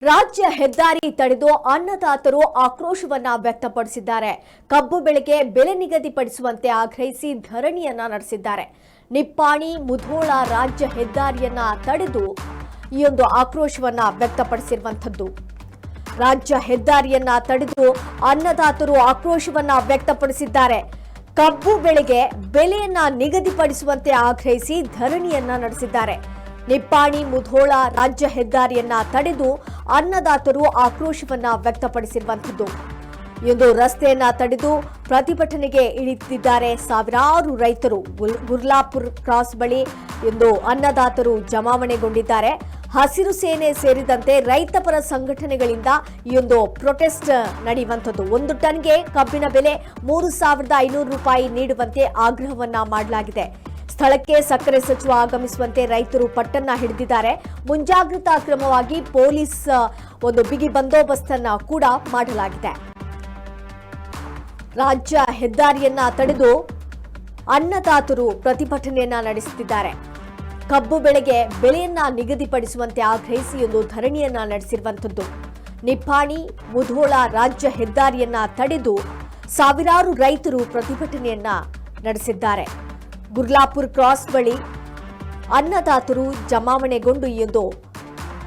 ರಾಜ್ಯ ಹೆದ್ದಾರಿ ತಡೆದು ಅನ್ನದಾತರು ಆಕ್ರೋಶವನ್ನ ವ್ಯಕ್ತಪಡಿಸಿದ್ದಾರೆ. ಕಬ್ಬು ಬೆಳೆಗೆ ಬೆಲೆ ನಿಗದಿಪಡಿಸುವಂತೆ ಆಗ್ರಹಿಸಿ ಧರಣಿಯನ್ನ ನಡೆಸಿದ್ದಾರೆ. ನಿಪ್ಪಾಣಿ ಮುಧೋಳ ರಾಜ್ಯ ಹೆದ್ದಾರಿಯನ್ನ ತಡೆದು ಈ ಒಂದು ಆಕ್ರೋಶವನ್ನ ವ್ಯಕ್ತಪಡಿಸಿರುವಂತದ್ದು. ರಾಜ್ಯ ಹೆದ್ದಾರಿಯನ್ನ ತಡೆದು ಅನ್ನದಾತರು ಆಕ್ರೋಶವನ್ನ ವ್ಯಕ್ತಪಡಿಸಿದ್ದಾರೆ. ಕಬ್ಬು ಬೆಳೆಗೆ ಬೆಲೆಯನ್ನ ನಿಗದಿಪಡಿಸುವಂತೆ ಆಗ್ರಹಿಸಿ ಧರಣಿಯನ್ನ ನಡೆಸಿದ್ದಾರೆ. ನಿಪ್ಪಾಣಿ ಮುಧೋಳ ರಾಜ್ಯ ಹೆದ್ದಾರಿಯನ್ನ ತಡೆದು ಅನ್ನದಾತರು ಆಕ್ರೋಶವನ್ನ ವ್ಯಕ್ತಪಡಿಸಿರುವಂತದ್ದು. ಇಂದು ರಸ್ತೆಯನ್ನ ತಡೆದು ಪ್ರತಿಭಟನೆಗೆ ಇಳಿದಿದ್ದಾರೆ ಸಾವಿರಾರು ರೈತರು. ಗುರ್ಲಾಪುರ್ ಕ್ರಾಸ್ ಬಳಿ ಇಂದು ಅನ್ನದಾತರು ಜಮಾವಣೆಗೊಂಡಿದ್ದಾರೆ. ಹಸಿರು ಸೇನೆ ಸೇರಿದಂತೆ ರೈತಪರ ಸಂಘಟನೆಗಳಿಂದ ಈ ಒಂದು ಪ್ರೊಟೆಸ್ಟ್ ನಡೆಯುವಂಥದ್ದು. 1 ಟನ್ಗೆ ಕಬ್ಬಿನ ಬೆಲೆ 3,500 ರೂಪಾಯಿ ನೀಡುವಂತೆ ಆಗ್ರಹವನ್ನ ಮಾಡಲಾಗಿದೆ. ಸ್ಥಳಕ್ಕೆ ಸಕ್ಕರೆ ಸಚಿವ ಆಗಮಿಸುವಂತೆ ರೈತರು ಪಟ್ಟನ್ನ ಹಿಡಿದಿದ್ದಾರೆ. ಮುಂಜಾಗ್ರತಾ ಕ್ರಮವಾಗಿ ಪೊಲೀಸ್ ಒಂದು ಬಿಗಿ ಬಂದೋಬಸ್ತನ್ನ ಕೂಡ ಮಾಡಲಾಗಿದೆ. ರಾಜ್ಯ ಹೆದ್ದಾರಿಯನ್ನ ತಡೆದು ಅನ್ನದಾತರು ಪ್ರತಿಭಟನೆಯನ್ನ ನಡೆಸುತ್ತಿದ್ದಾರೆ. ಕಬ್ಬು ಬೆಳೆಗೆ ಬೆಲೆಯನ್ನ ನಿಗದಿಪಡಿಸುವಂತೆ ಆಗ್ರಹಿಸಿ ಒಂದು ಧರಣಿಯನ್ನ ನಡೆಸಿರುವಂತದ್ದು. ನಿಪ್ಪಾಣಿ ಮುಧೋಳ ರಾಜ್ಯ ಹೆದ್ದಾರಿಯನ್ನ ತಡೆದು ಸಾವಿರಾರು ರೈತರು ಪ್ರತಿಭಟನೆಯನ್ನ ನಡೆಸಿದ್ದಾರೆ. ಗುರ್ಲಾಪುರ್ ಕ್ರಾಸ್ ಬಳಿ ಅನ್ನದಾತರು ಜಮಾವಣೆಗೊಂಡು ಎಂದು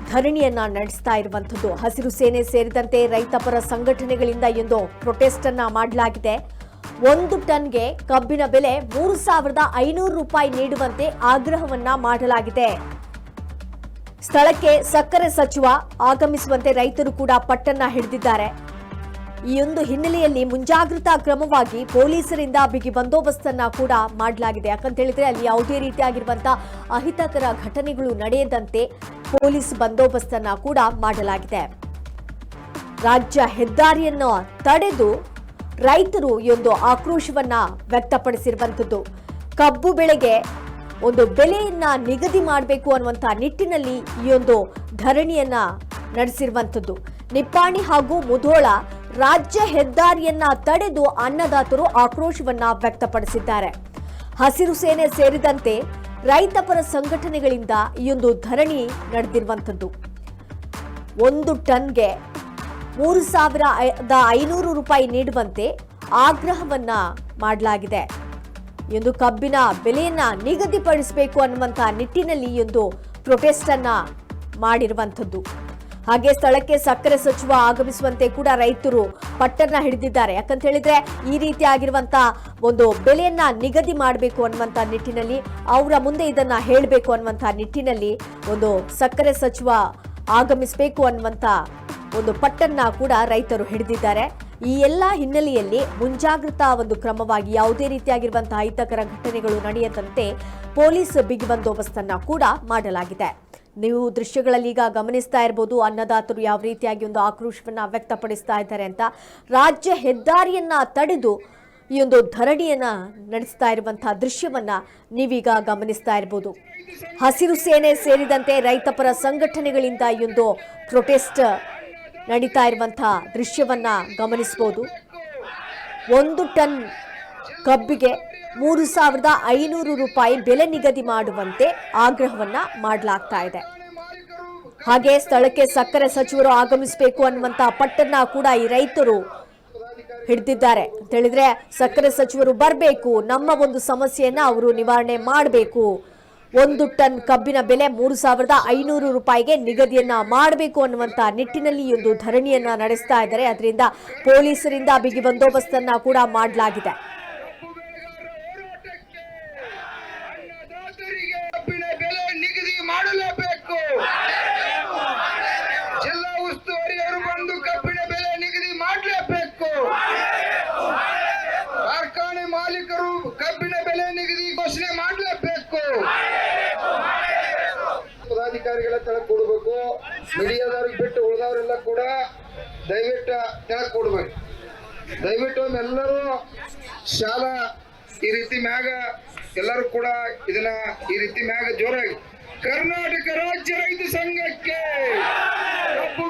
ಧರಣಿಯನ್ನ ನಡೆಸ್ತಾ ಇರುವಂತದ್ದು. ಹಸಿರು ಸೇನೆ ಸೇರಿದಂತೆ ರೈತಪರ ಸಂಘಟನೆಗಳಿಂದ ಎಂದು ಪ್ರೊಟೆಸ್ಟ್ ಅನ್ನ ಮಾಡಲಾಗಿದೆ. 1 ಟನ್ಗೆ ಕಬ್ಬಿನ ಬೆಲೆ 3,500 ರೂಪಾಯಿ ನೀಡುವಂತೆ ಆಗ್ರಹವನ್ನ ಮಾಡಲಾಗಿದೆ. ಸ್ಥಳಕ್ಕೆ ಸಕ್ಕರೆ ಸಚಿವ ಆಗಮಿಸುವಂತೆ ರೈತರು ಕೂಡ ಪಟ್ಟನ್ನ ಹಿಡಿದಿದ್ದಾರೆ. ಈ ಒಂದು ಹಿನ್ನೆಲೆಯಲ್ಲಿ ಮುಂಜಾಗ್ರತಾ ಕ್ರಮವಾಗಿ ಪೊಲೀಸರಿಂದ ಬಿಗಿ ಬಂದೋಬಸ್ತನ್ನ ಕೂಡ ಮಾಡಲಾಗಿದೆ. ಯಾಕಂತ ಹೇಳಿದ್ರೆ ಅಲ್ಲಿ ಯಾವುದೇ ರೀತಿಯಾಗಿರುವಂತಹ ಅಹಿತಕರ ಘಟನೆಗಳು ನಡೆಯದಂತೆ ಪೊಲೀಸ್ ಬಂದೋಬಸ್ತನ್ನ ಕೂಡ ಮಾಡಲಾಗಿದೆ. ರಾಜ್ಯ ಹೆದ್ದಾರಿಯನ್ನು ತಡೆದು ರೈತರು ಈ ಒಂದು ಆಕ್ರೋಶವನ್ನ ವ್ಯಕ್ತಪಡಿಸಿರುವಂತದ್ದು. ಕಬ್ಬು ಬೆಳೆಗೆ ಒಂದು ಬೆಲೆಯನ್ನ ನಿಗದಿ ಮಾಡಬೇಕು ಅನ್ನುವಂತಹ ನಿಟ್ಟಿನಲ್ಲಿ ಈ ಒಂದು ಧರಣಿಯನ್ನ ನಡೆಸಿರುವಂತದ್ದು. ನಿಪ್ಪಾಣಿ ಹಾಗೂ ಮುಧೋಳ ರಾಜ್ಯ ಹೆದ್ದಾರಿಯನ್ನ ತಡೆದು ಅನ್ನದಾತರು ಆಕ್ರೋಶವನ್ನ ವ್ಯಕ್ತಪಡಿಸಿದ್ದಾರೆ. ಹಸಿರು ಸೇನೆ ಸೇರಿದಂತೆ ರೈತಪರ ಸಂಘಟನೆಗಳಿಂದ ಈ ಒಂದು ಧರಣಿ ನಡೆದಿರುವಂತದ್ದು. 1 ಟನ್ಗೆ 3,500 ರೂಪಾಯಿ ನೀಡುವಂತೆ ಆಗ್ರಹವನ್ನ ಮಾಡಲಾಗಿದೆ. ಎಂದು ಕಬ್ಬಿನ ಬೆಲೆಯನ್ನ ನಿಗದಿಪಡಿಸಬೇಕು ಅನ್ನುವಂತ ನಿಟ್ಟಿನಲ್ಲಿ ಒಂದು ಪ್ರೊಟೆಸ್ಟ್ ಅನ್ನ ಮಾಡಿರುವಂತದ್ದು. ಹಾಗೆ ಸ್ಥಳಕ್ಕೆ ಸಕ್ಕರೆ ಸಚಿವ ಆಗಮಿಸುವಂತೆ ಕೂಡ ರೈತರು ಪಟ್ಟನ್ನ ಹಿಡಿದಿದ್ದಾರೆ. ಯಾಕಂತ ಹೇಳಿದ್ರೆ ಈ ರೀತಿ ಆಗಿರುವಂತಹ ಒಂದು ಬೆಲೆಯನ್ನ ನಿಗದಿ ಮಾಡಬೇಕು ಅನ್ನುವಂತ ನಿಟ್ಟಿನಲ್ಲಿ ಅವರ ಮುಂದೆ ಇದನ್ನ ಹೇಳಬೇಕು ಅನ್ನುವಂತ ನಿಟ್ಟಿನಲ್ಲಿ ಒಂದು ಸಕ್ಕರೆ ಸಚಿವ ಆಗಮಿಸಬೇಕು ಅನ್ನುವಂತ ಒಂದು ಪಟ್ಟನ್ನ ಕೂಡ ರೈತರು ಹಿಡಿದಿದ್ದಾರೆ. ಈ ಎಲ್ಲ ಹಿನ್ನೆಲೆಯಲ್ಲಿ ಮುಂಜಾಗ್ರತಾ ಒಂದು ಕ್ರಮವಾಗಿ ಯಾವುದೇ ರೀತಿಯಾಗಿರುವಂತಹ ಅಹಿತಕರ ಘಟನೆಗಳು ನಡೆಯದಂತೆ ಪೊಲೀಸ್ ಬಿಗಿ ಬಂದೋಬಸ್ತನ್ನ ಕೂಡ ಮಾಡಲಾಗಿದೆ. ನೀವು ದೃಶ್ಯಗಳಲ್ಲಿ ಈಗ ಗಮನಿಸ್ತಾ ಇರಬಹುದು ಅನ್ನದಾತರು ಯಾವ ರೀತಿಯಾಗಿ ಒಂದು ಆಕ್ರೋಶವನ್ನ ವ್ಯಕ್ತಪಡಿಸ್ತಾ ಇದ್ದಾರೆ ಅಂತ. ರಾಜ್ಯ ಹೆದ್ದಾರಿಯನ್ನ ತಡೆದು ಈ ಒಂದು ಧರಣಿಯನ್ನ ನಡೆಸ್ತಾ ಇರುವಂತಹ ದೃಶ್ಯವನ್ನ ನೀವೀಗ ಗಮನಿಸ್ತಾ ಇರಬಹುದು. ಹಸಿರು ಸೇನೆ ಸೇರಿದಂತೆ ರೈತಪರ ಸಂಘಟನೆಗಳಿಂದ ಈ ಒಂದು ಪ್ರೊಟೆಸ್ಟ್ ನಡೀತಾ ಇರುವಂತಹ ದೃಶ್ಯವನ್ನ ಗಮನಿಸಬಹುದು. 1 ಟನ್ ಕಬ್ಬಿಗೆ 3,500 ರೂಪಾಯಿ ಬೆಲೆ ನಿಗದಿ ಮಾಡುವಂತೆ ಆಗ್ರಹವನ್ನ ಮಾಡಲಾಗ್ತಾ ಇದೆ. ಹಾಗೆ ಸ್ಥಳಕ್ಕೆ ಸಕ್ಕರೆ ಸಚಿವರು ಆಗಮಿಸಬೇಕು ಅನ್ನುವಂತ ಪಟ್ಟನ್ನ ಕೂಡ ಈ ರೈತರು ಹಿಡಿದಿದ್ದಾರೆ. ಅಂತ ಹೇಳಿದ್ರೆ ಸಕ್ಕರೆ ಸಚಿವರು ಬರಬೇಕು, ನಮ್ಮ ಒಂದು ಸಮಸ್ಯೆಯನ್ನ ಅವರು ನಿವಾರಣೆ ಮಾಡಬೇಕು, 1 ಟನ್ ಕಬ್ಬಿನ ಬೆಲೆ 3,500 ರೂಪಾಯಿಗೆ ನಿಗದಿಯನ್ನ ಮಾಡಬೇಕು ಅನ್ನುವಂತ ನಿಟ್ಟಿನಲ್ಲಿ ಒಂದು ಧರಣಿಯನ್ನ ನಡೆಸ್ತಾ ಇದ್ದಾರೆ. ಅದರಿಂದ ಪೊಲೀಸರಿಂದ ಬಿಗಿ ಬಂದೋಬಸ್ತನ್ನ ಕೂಡ ಮಾಡಲಾಗಿದೆ. ಮಾಡಲೇಬೇಕು. ಜಿಲ್ಲಾ ಉಸ್ತುವಾರಿಯವರು ಬಂದು ಕಬ್ಬಿನ ಬೆಲೆ ನಿಗದಿ ಮಾಡಲೇಬೇಕು. ಕಾರ್ಖಾನೆ ಮಾಲೀಕರು ಕಬ್ಬಿನ ಬೆಲೆ ನಿಗದಿ ಘೋಷಣೆ ಮಾಡಲೇಬೇಕು. ಪದಾಧಿಕಾರಿಗಳ ತೆಳಕ್ ಕೊಡಬೇಕು. ಮೀಡಿಯಾದವ್ರಿಗೆ ಬಿಟ್ಟು ಉಳಿದವರೆಲ್ಲ ಕೂಡ ದಯವಿಟ್ಟು ತೆಳಕ್ ಕೊಡ್ಬೇಕು. ದಯವಿಟ್ಟು ಎಲ್ಲರೂ ಶಾಲಾ ಈ ರೀತಿ ಮ್ಯಾಗ ಎಲ್ಲರೂ ಕೂಡ ಇದನ್ನ ಈ ರೀತಿ ಮ್ಯಾಗ ಜೋರಾಗಿ ಕರ್ನಾಟಕ ರಾಜ್ಯ ರೈತ ಸಂಘಕ್ಕೆ ಕಬ್ಬು